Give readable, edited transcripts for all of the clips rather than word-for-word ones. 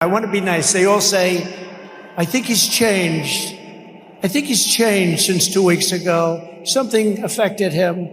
I want to be nice. They all say, I think he's changed. I think he's changed since 2 weeks ago. Something affected him.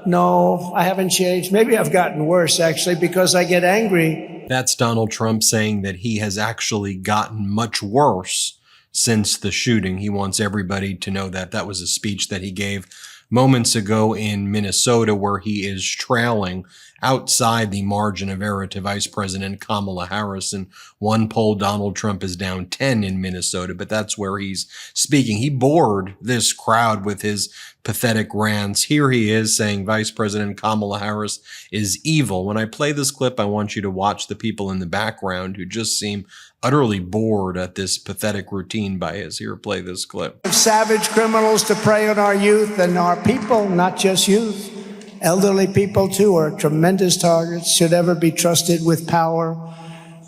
No, I haven't changed. Maybe I've gotten worse, actually, because I get angry. That's Donald Trump saying that he has actually gotten much worse since the shooting. He wants everybody to know that. That was a speech that he gave moments ago in Minnesota, where he is trailing outside the margin of error to Vice President Kamala Harris. In one poll, Donald Trump is down 10 in Minnesota, but that's where he's speaking. He bored this crowd with his pathetic rants. Here he is saying Vice President Kamala Harris is evil. When I play this clip, I want you to watch the people in the background who just seem utterly bored at this pathetic routine by his. Here, play this clip. Savage criminals to prey on our youth and our people, not just youth. Elderly people, too, are tremendous targets, should ever be trusted with power.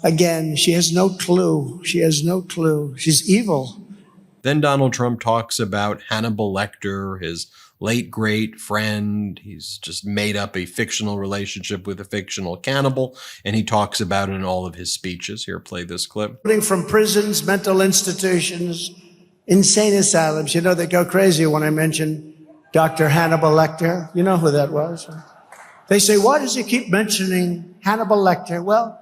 Again, she has no clue. She has no clue. She's evil. Then Donald Trump talks about Hannibal Lecter, his late great friend. He's just made up a fictional relationship with a fictional cannibal, and he talks about it in all of his speeches. Here, play this clip. From prisons, mental institutions, insane asylums. You know, they go crazy when I mention Dr. Hannibal Lecter. You know who that was. They say, why does he keep mentioning Hannibal Lecter? Well,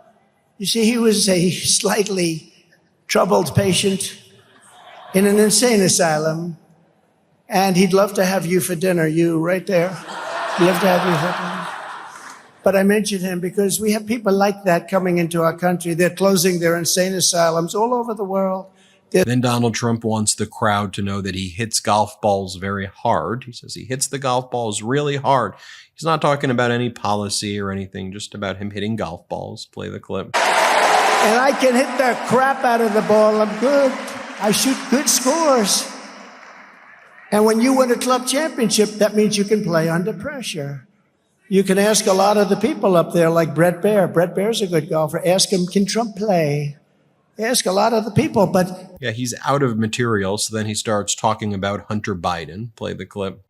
you see, he was a slightly troubled patient in an insane asylum, and he'd love to have you for dinner, you right there. He'd love to have you for dinner. But I mentioned him because we have people like that coming into our country. They're closing their insane asylums all over the world. Then Donald Trump wants the crowd to know that he hits golf balls very hard. He says he hits the golf balls really hard. He's not talking about any policy or anything, just about him hitting golf balls. Play the clip. And I can hit the crap out of the ball. I'm good. I shoot good scores. And when you win a club championship, that means you can play under pressure. You can ask a lot of the people up there, like Brett Baer. Brett Baer's a good golfer. Ask him, can Trump play? Ask a lot of the people, but... Yeah, he's out of material, so then he starts talking about Hunter Biden. Play the clip.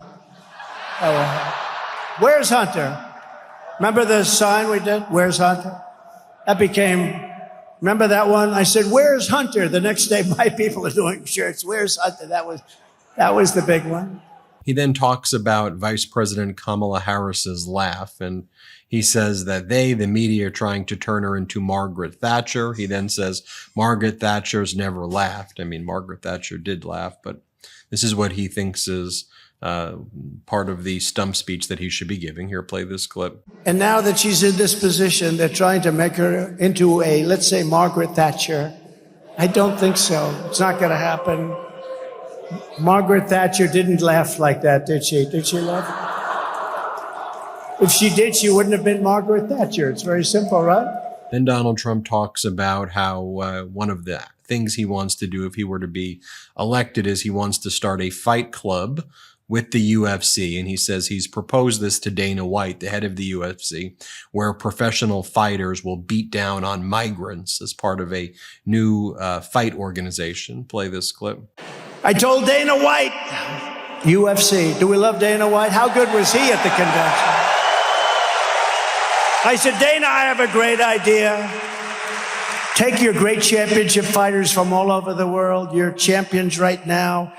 Where's Hunter? Remember the sign we did? Where's Hunter? That became... Remember that one? I said, where's Hunter? The next day, my people are doing shirts. Where's Hunter? That was the big one. He then talks about Vice President Kamala Harris's laugh, and he says that the media, are trying to turn her into Margaret Thatcher. He then says Margaret Thatcher's never laughed. I mean, Margaret Thatcher did laugh, but this is what he thinks is part of the stump speech that he should be giving. Here, play this clip. And now that she's in this position, they're trying to make her into a, let's say, Margaret Thatcher. I don't think so. It's not going to happen. Margaret Thatcher didn't laugh like that, did she? Did she laugh? If she did, she wouldn't have been Margaret Thatcher. It's very simple, right? Then Donald Trump talks about how one of the things he wants to do if he were to be elected is he wants to start a fight club with the UFC. And he says he's proposed this to Dana White, the head of the UFC, where professional fighters will beat down on migrants as part of a new fight organization. Play this clip. I told Dana White, UFC, do we love Dana White? How good was he at the convention? I said, Dana, I have a great idea. Take your great championship fighters from all over the world. You're champions right now.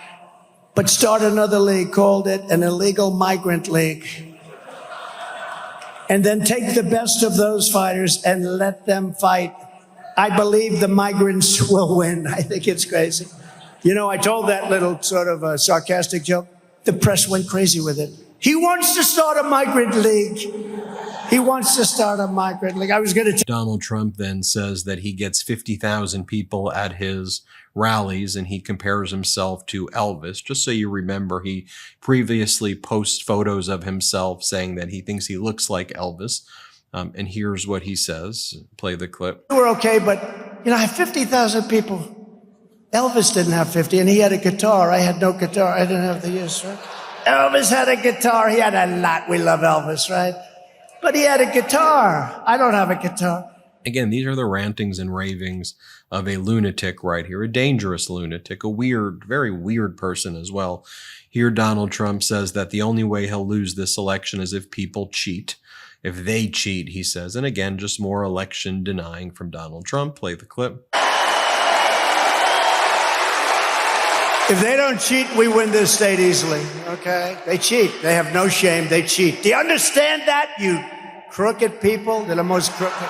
But start another league, called it an illegal migrant league. And then take the best of those fighters and let them fight. I believe the migrants will win. I think it's crazy. You know, I told that little sort of sarcastic joke. The press went crazy with it. He wants to start a migrant league. He wants to start a migrant league. I was going to... Donald Trump then says that he gets 50,000 people at his rallies, and he compares himself to Elvis. Just so you remember, he previously posts photos of himself saying that he thinks he looks like Elvis. And here's what he says. Play the clip. We're okay, but, you know, I have 50,000 people. Elvis didn't have 50, and he had a guitar. I had no guitar. I didn't have the use, right? Elvis had a guitar. He had a lot. We love Elvis, right? But he had a guitar. I don't have a guitar. Again, these are the rantings and ravings of a lunatic right here, a dangerous lunatic, a weird, very weird person as well. Here, Donald Trump says that the only way he'll lose this election is if people cheat. If they cheat, he says. And again, just more election denying from Donald Trump. Play the clip. If they don't cheat, we win this state easily, okay? They cheat. They have no shame. They cheat. Do you understand that, you crooked people? They're the most crooked.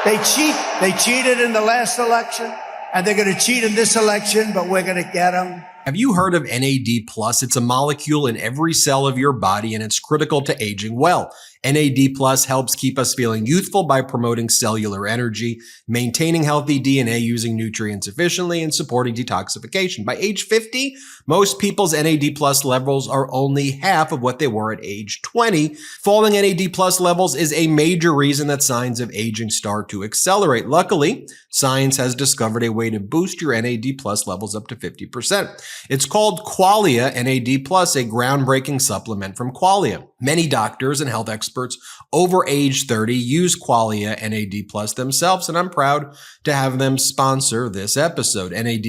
They cheat. They cheated in the last election, and they're going to cheat in this election, but we're going to get them. Have you heard of NAD+? It's a molecule in every cell of your body, and it's critical to aging well. NAD+ helps keep us feeling youthful by promoting cellular energy, maintaining healthy DNA using nutrients efficiently, and supporting detoxification. By age 50, most people's NAD+ levels are only half of what they were at age 20. Falling NAD+ levels is a major reason that signs of aging start to accelerate. Luckily, science has discovered a way to boost your NAD+ levels up to 50%. It's called Qualia NAD+, a groundbreaking supplement from Qualia. Many doctors and health experts over age 30 use Qualia NAD+ themselves, and I'm proud to have them sponsor this episode. NAD+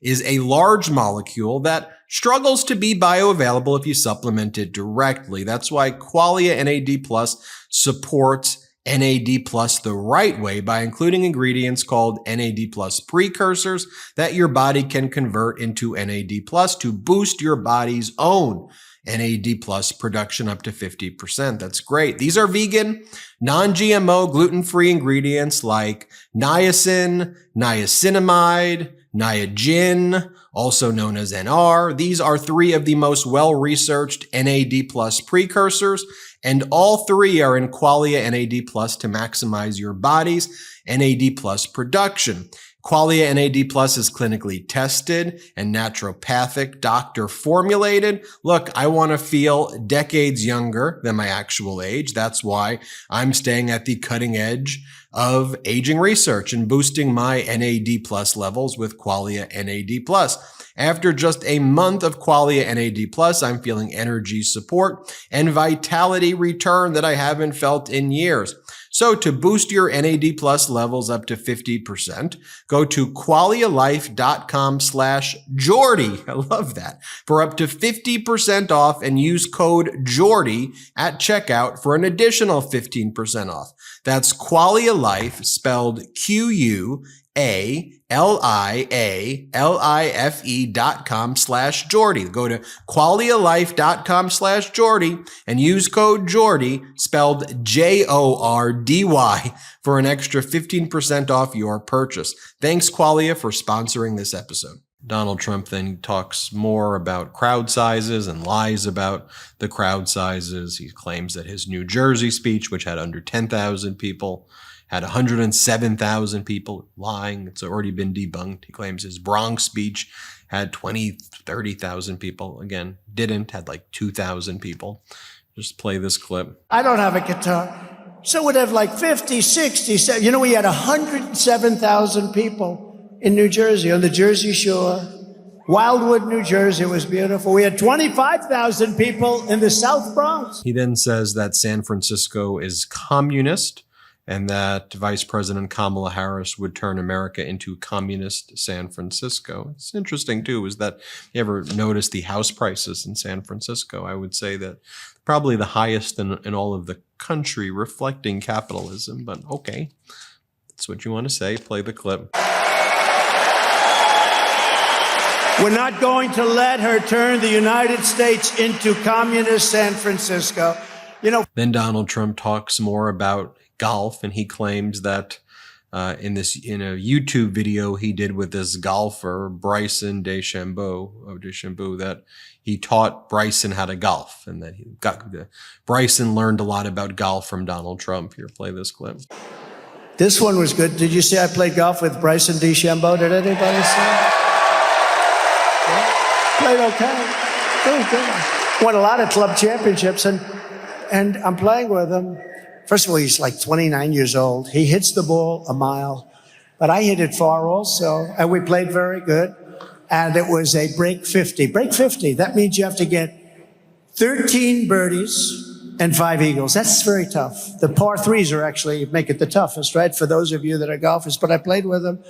is a large molecule that struggles to be bioavailable if you supplement it directly. That's why Qualia NAD+ supports NAD+ the right way by including ingredients called NAD+ precursors that your body can convert into NAD+ to boost your body's own NAD+ production up to 50%. That's great. These are vegan, non-GMO, gluten-free ingredients like niacin, niacinamide, Niagen, also known as NR. These are three of the most well-researched NAD+ precursors, and all three are in Qualia NAD+ to maximize your body's NAD+ production. Qualia NAD+ is clinically tested and naturopathic, doctor formulated. Look, I want to feel decades younger than my actual age. That's why I'm staying at the cutting edge of aging research and boosting my NAD+ levels with Qualia NAD+. After just a month of Qualia NAD+, I'm feeling energy support and vitality return that I haven't felt in years. So to boost your NAD+ levels up to 50%, go to qualialife.com/Jordy. I love that. For up to 50% off, and use code Jordy at checkout for an additional 15% off. That's Qualia Life, spelled QUALIALIFE.com/Jordy. Go to qualialife.com/Jordy and use code Jordy, spelled JORDY, for an extra 15% off your purchase. Thanks, Qualia, for sponsoring this episode. Donald Trump then talks more about crowd sizes and lies about the crowd sizes. He claims that his New Jersey speech, which had under 10,000 people, had 107,000 people. Lying. It's already been debunked. He claims his Bronx speech had 20, 30,000 people. Again, didn't. Had like 2,000 people. Just play this clip. I don't have a guitar. So we'd have like 50, 60, 70. You know, we had 107,000 people in New Jersey, on the Jersey Shore. Wildwood, New Jersey was beautiful. We had 25,000 people in the South Bronx. He then says that San Francisco is communist, and that Vice President Kamala Harris would turn America into communist San Francisco. It's interesting, too, is that you ever notice the house prices in San Francisco? I would say that probably the highest in all of the country, reflecting capitalism. But okay, that's what you want to say. Play the clip. We're not going to let her turn the United States into communist San Francisco. You know. Then Donald Trump talks more about golf, and he claims that in a YouTube video he did with this golfer, Bryson DeChambeau, that he taught Bryson how to golf, and that Bryson learned a lot about golf from Donald Trump. Here, play this clip. This one was good. Did you see I played golf with Bryson DeChambeau? Did anybody see? Played okay. Very good. Won a lot of club championships, and I'm playing with him. First of all, he's like 29 years old. He hits the ball a mile, but I hit it far also, and we played very good. And it was a break 50. Break 50, that means you have to get 13 birdies and 5 eagles. That's very tough. The par threes are actually make it the toughest, right, for those of you that are golfers. But I played with him.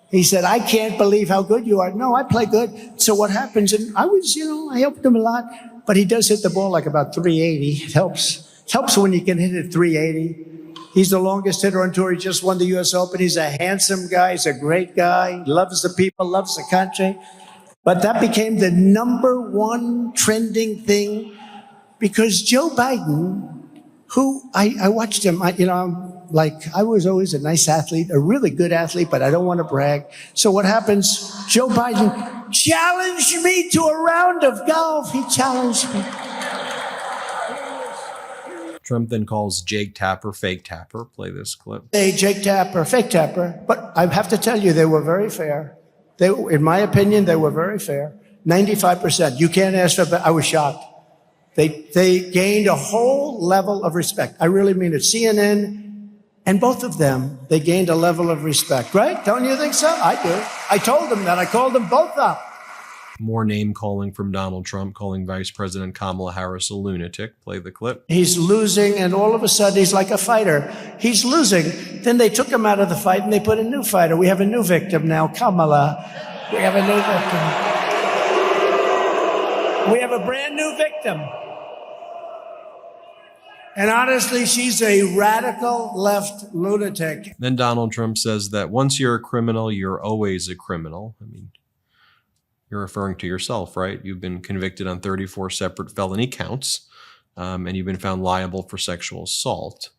He said, I can't believe how good you are. No, I play good. So what happens, and I helped him a lot, but he does hit the ball like about 380. It helps. It helps when you can hit it 380. He's the longest hitter on tour. He just won the U.S. Open. He's a handsome guy. He's a great guy. He loves the people, loves the country. But that became the #1 trending thing because Joe Biden, who I watched him, I was always a nice athlete, a really good athlete, but I don't want to brag. So what happens? Joe Biden challenged me to a round of golf. He challenged me. Trump then calls Jake Tapper fake Tapper. Play this clip. Hey, Jake Tapper, fake Tapper. But I have to tell you, they were very fair. In my opinion, they were very fair. 95%. You can't ask for, I was shocked. They gained a whole level of respect. I really mean it. CNN and both of them, they gained a level of respect, right? Don't you think so? I do. I told them that. I called them both up. More name calling from Donald Trump, calling Vice President Kamala Harris a lunatic. Play the clip. He's losing, and all of a sudden he's like a fighter. He's losing. Then they took him out of the fight and they put a new fighter. We have a new victim now, Kamala. We have a new victim. We have a brand new victim. And honestly, she's a radical left lunatic. Then Donald Trump says that once you're a criminal, you're always a criminal. I mean, you're referring to yourself, right? You've been convicted on 34 separate felony counts, and you've been found liable for sexual assault.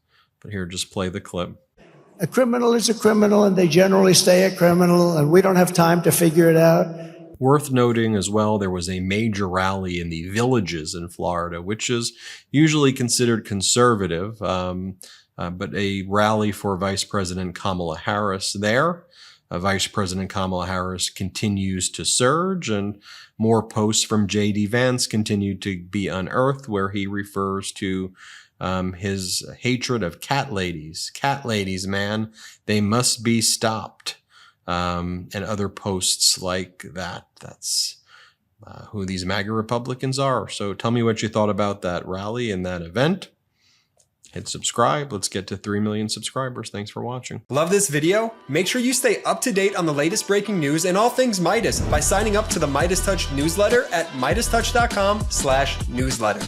But here, just play the clip. A criminal is a criminal, and they generally stay a criminal, and we don't have time to figure it out. Worth noting as well, there was a major rally in the Villages in Florida, which is usually considered conservative, but a rally for Vice President Kamala Harris there. Vice President Kamala Harris continues to surge, and more posts from J.D. Vance continue to be unearthed where he refers to his hatred of cat ladies. Cat ladies, man, they must be stopped. And other posts like that. That's who these MAGA Republicans are. So tell me what you thought about that rally and that event. Hit subscribe. Let's get to 3 million subscribers. Thanks for watching. Love this video? Make sure you stay up to date on the latest breaking news and all things Midas by signing up to the MeidasTouch newsletter at MeidasTouch.com/newsletter.